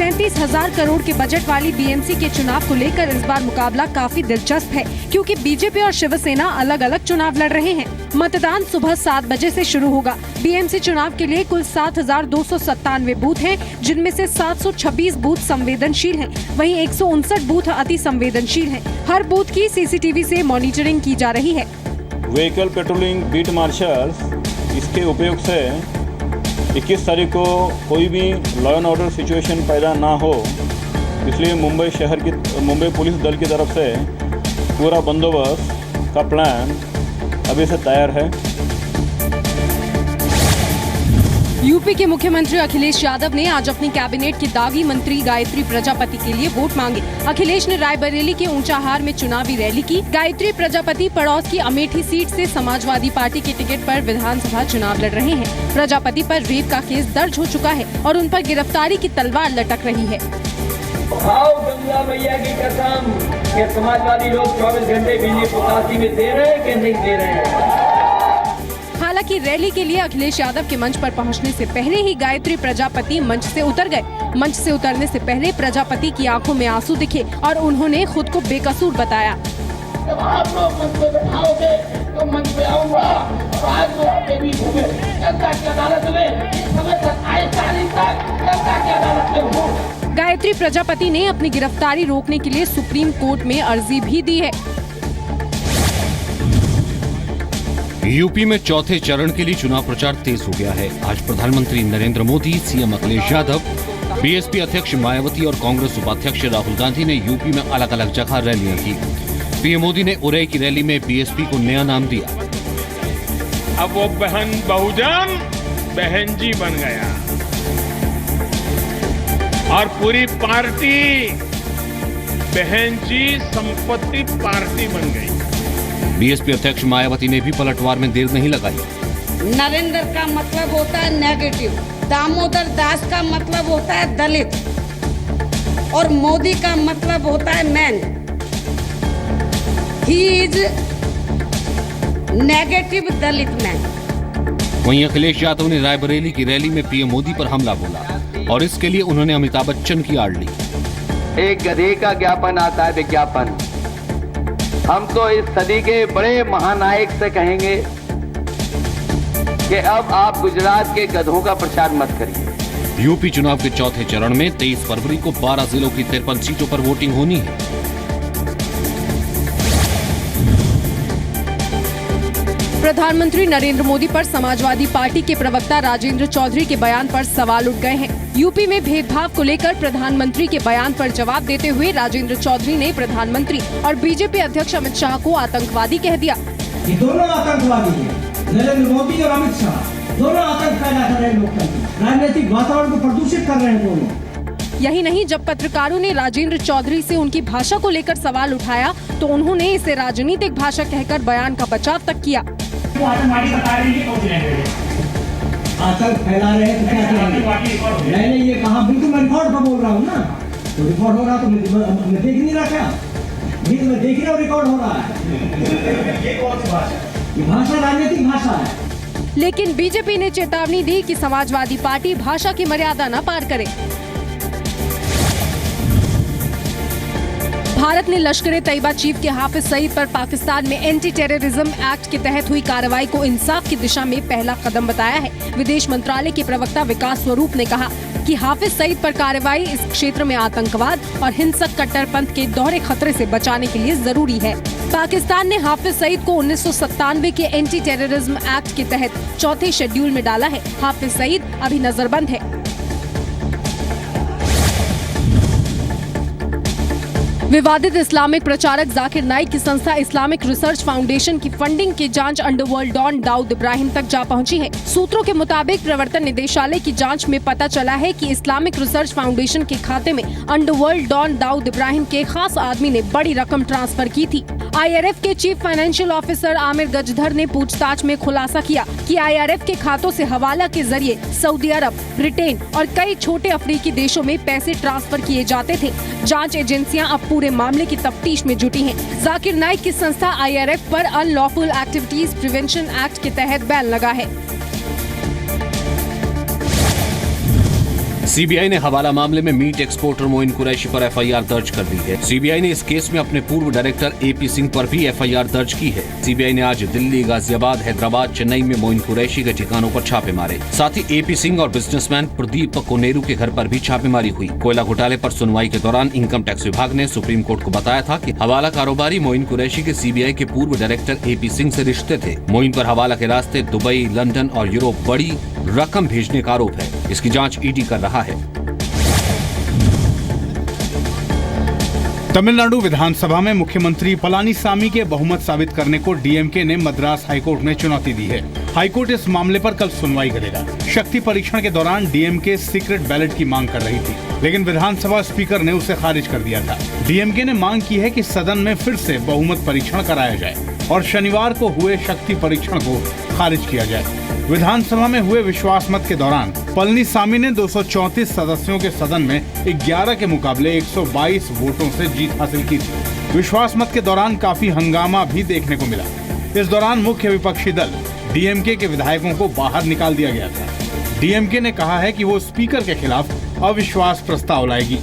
37,000 करोड़ के बजट वाली बीएमसी के चुनाव को लेकर इस बार मुकाबला काफी दिलचस्प है, क्योंकि बीजेपी और शिवसेना अलग अलग चुनाव लड़ रहे हैं। मतदान सुबह 7 बजे से शुरू होगा। बीएमसी चुनाव के लिए कुल 7,297 बूथ हैं, जिनमें से 726 बूथ संवेदनशील हैं, वहीं 159 बूथ अति संवेदनशील हैं। हर बूथ की सीसीटीवी से मॉनिटरिंग की जा रही है। व्हीकल पेट्रोलिंग बीट मार्शल्स इसके उपयोग से 21 तारीख को कोई भी लॉ एंड ऑर्डर सिचुएशन पैदा ना हो, इसलिए मुंबई पुलिस दल की तरफ से पूरा बंदोबस्त का प्लान अभी से तैयार है। यूपी के मुख्यमंत्री अखिलेश यादव ने आज अपनी कैबिनेट की दागी मंत्री गायत्री प्रजापति के लिए वोट मांगे। अखिलेश ने रायबरेली के ऊंचाहार में चुनावी रैली की। गायत्री प्रजापति पड़ोस की अमेठी सीट से समाजवादी पार्टी के टिकट पर विधानसभा चुनाव लड़ रहे हैं। प्रजापति पर रेप का केस दर्ज हो चुका है और उन पर गिरफ्तारी की तलवार लटक रही है। गंगा मैया की कसम कि समाजवादी लोग 24 घंटे बिजली पोटासी में दे रहे हैं कि नहीं दे रहे हैं। हालांकि रैली के लिए अखिलेश यादव के मंच पर पहुंचने से पहले ही गायत्री प्रजापति मंच से उतर गए। मंच से उतरने से पहले प्रजापति की आंखों में आंसू दिखे और उन्होंने खुद को बेकसूर बताया। जब आप लोग मंच पे बैठाओगे तो मंच पे आऊंगा। आज लोग भी घूमे गंगा की अदालत में समय तक आए तारीख तक गंगा की अदालत में हूँ। गायत्री प्रजापति ने अपनी गिरफ्तारी रोकने के लिए सुप्रीम कोर्ट में अर्जी भी दी है। यूपी में चौथे चरण के लिए चुनाव प्रचार तेज हो गया है। आज प्रधानमंत्री नरेंद्र मोदी, सीएम अखिलेश यादव, बीएसपी अध्यक्ष मायावती और कांग्रेस उपाध्यक्ष राहुल गांधी ने यूपी में अलग अलग जगह रैलियां की। पीएम मोदी ने उरई की रैली में बीएसपी को नया नाम दिया। अब वो बहन बहुजन बहन जी बन गया और पूरी पार्टी बहन जी संपत्ति पार्टी बन गई। बीएसपी अध्यक्ष मायावती ने भी पलटवार में देर नहीं लगाई। नरेंद्र का मतलब होता है नेगेटिव, दामोदर दास का मतलब होता है दलित और मोदी का मतलब होता है man. He is negative Dalit man. वहीं अखिलेश यादव ने रायबरेली की रैली में पीएम मोदी पर हमला बोला और इसके लिए उन्होंने अमिताभ बच्चन की आड़ ली। एक गधे का ज्ञापन आता है विज्ञापन। हम तो इस सदी के बड़े महानायक से कहेंगे कि अब आप गुजरात के गधों का प्रचार मत करिए। यूपी चुनाव के चौथे चरण में 23 फरवरी को 12 जिलों की 53 सीटों पर वोटिंग होनी है। प्रधानमंत्री नरेंद्र मोदी पर समाजवादी पार्टी के प्रवक्ता राजेंद्र चौधरी के बयान पर सवाल उठ गए हैं। यूपी में भेदभाव को लेकर प्रधानमंत्री के बयान पर जवाब देते हुए राजेंद्र चौधरी ने प्रधानमंत्री और बीजेपी अध्यक्ष अमित शाह को आतंकवादी कह दिया। ये दोनों आतंकवादी हैं। नरेंद्र मोदी और अमित शाह दोनों आतंक पैदा कर रहे हैं, लोकतंत्र राजनीतिक वातावरण को प्रदूषित कर रहे हैं दोनों। यही नहीं, जब पत्रकारों ने राजेंद्र चौधरी से उनकी भाषा को लेकर सवाल उठाया तो उन्होंने इसे राजनीतिक भाषा कहकर बयान का बचाव तक किया। आतंक फैला रहे हैं तो क्या करेंगे? मैंने ये कहा, बिल्कुल मैं रिकॉर्ड पर बोल रहा हूँ ना, तो रिकॉर्ड हो रहा तो मैं देख नहीं रहा क्या? ये तो मैं देख रहा हूँ रिकॉर्ड हो रहा है। ये कौन सी भाषा? ये भाषा राजनीतिक भाषा है। लेकिन बीजेपी ने चेतावनी दी कि समाजवादी पार्टी भाषा की मर्यादा न पार करे। भारत ने लश्कर तैयबा चीफ के हाफिज सईद पर पाकिस्तान में एंटी टेररिज्म एक्ट के तहत हुई कार्रवाई को इंसाफ की दिशा में पहला कदम बताया है। विदेश मंत्रालय के प्रवक्ता विकास स्वरूप ने कहा कि हाफिज सईद पर कार्रवाई इस क्षेत्र में आतंकवाद और हिंसक कट्टरपंथ के दोहरे खतरे से बचाने के लिए जरूरी है। पाकिस्तान ने हाफिज सईद को 1997 के एंटी टेररिज्म एक्ट के तहत चौथे शेड्यूल में डाला है। हाफिज सईद अभी नजरबंद है। विवादित इस्लामिक प्रचारक जाकिर नाइक की संस्था इस्लामिक रिसर्च फाउंडेशन की फंडिंग की जांच अंडरवर्ल्ड डॉन दाऊद इब्राहिम तक जा पहुंची है। सूत्रों के मुताबिक प्रवर्तन निदेशालय की जांच में पता चला है कि इस्लामिक रिसर्च फाउंडेशन के खाते में अंडरवर्ल्ड डॉन दाऊद इब्राहिम के खास आदमी ने बड़ी रकम ट्रांसफर की थी। IRF के चीफ फाइनेंशियल ऑफिसर आमिर गजधर ने पूछताछ में खुलासा किया कि IRF के खातों से हवाला के जरिए सऊदी अरब, ब्रिटेन और कई छोटे अफ्रीकी देशों में पैसे ट्रांसफर किए जाते थे। जांच एजेंसियां अब पूरे मामले की तफ्तीश में जुटी हैं। जाकिर नाइक की संस्था IRF पर अनलॉफुल एक्टिविटीज प्रिवेंशन एक्ट के तहत बैन लगा है। सीबीआई ने हवाला मामले में मीट एक्सपोर्टर मोइन कुरैशी पर एफआईआर दर्ज कर दी है। सीबीआई ने इस केस में अपने पूर्व डायरेक्टर एपी सिंह पर भी एफआईआर दर्ज की है। सीबीआई ने आज दिल्ली, गाजियाबाद, हैदराबाद, चेन्नई में मोइन कुरैशी के ठिकानों पर छापे मारे। साथ ही एपी सिंह और बिजनेसमैन प्रदीप कोनेरू के घर पर भी छापेमारी हुई। कोयला घोटाले पर सुनवाई के दौरान इनकम टैक्स विभाग ने सुप्रीम कोर्ट को बताया था कि हवाला कारोबारी मोइन कुरैशी के सीबीआई के पूर्व डायरेक्टर एपी सिंह से रिश्ते थे। मोइन पर हवाला के रास्ते दुबई, लंदन और यूरोप बड़ी रकम भेजने का आरोप है। इसकी जांच ईडी कर रहा है। तमिलनाडु विधानसभा में मुख्यमंत्री पलानीसामी के बहुमत साबित करने को डीएमके ने मद्रास हाईकोर्ट में चुनौती दी है। हाईकोर्ट इस मामले पर कल सुनवाई करेगा। शक्ति परीक्षण के दौरान डीएमके सीक्रेट बैलेट की मांग कर रही थी, लेकिन विधानसभा स्पीकर ने उसे खारिज कर दिया था। डीएमके ने मांग की है कि सदन में फिर से बहुमत परीक्षण कराया जाए और शनिवार को हुए शक्ति परीक्षण को खारिज किया जाए। विधानसभा में हुए विश्वास मत के दौरान पलानीसामी ने 234 सदस्यों के सदन में 11 के मुकाबले 122 वोटों से जीत हासिल की थी। विश्वास मत के दौरान काफी हंगामा भी देखने को मिला। इस दौरान मुख्य विपक्षी दल डीएमके के विधायकों को बाहर निकाल दिया गया था। डीएमके ने कहा है कि वो स्पीकर के खिलाफ अविश्वास प्रस्ताव लाएगी।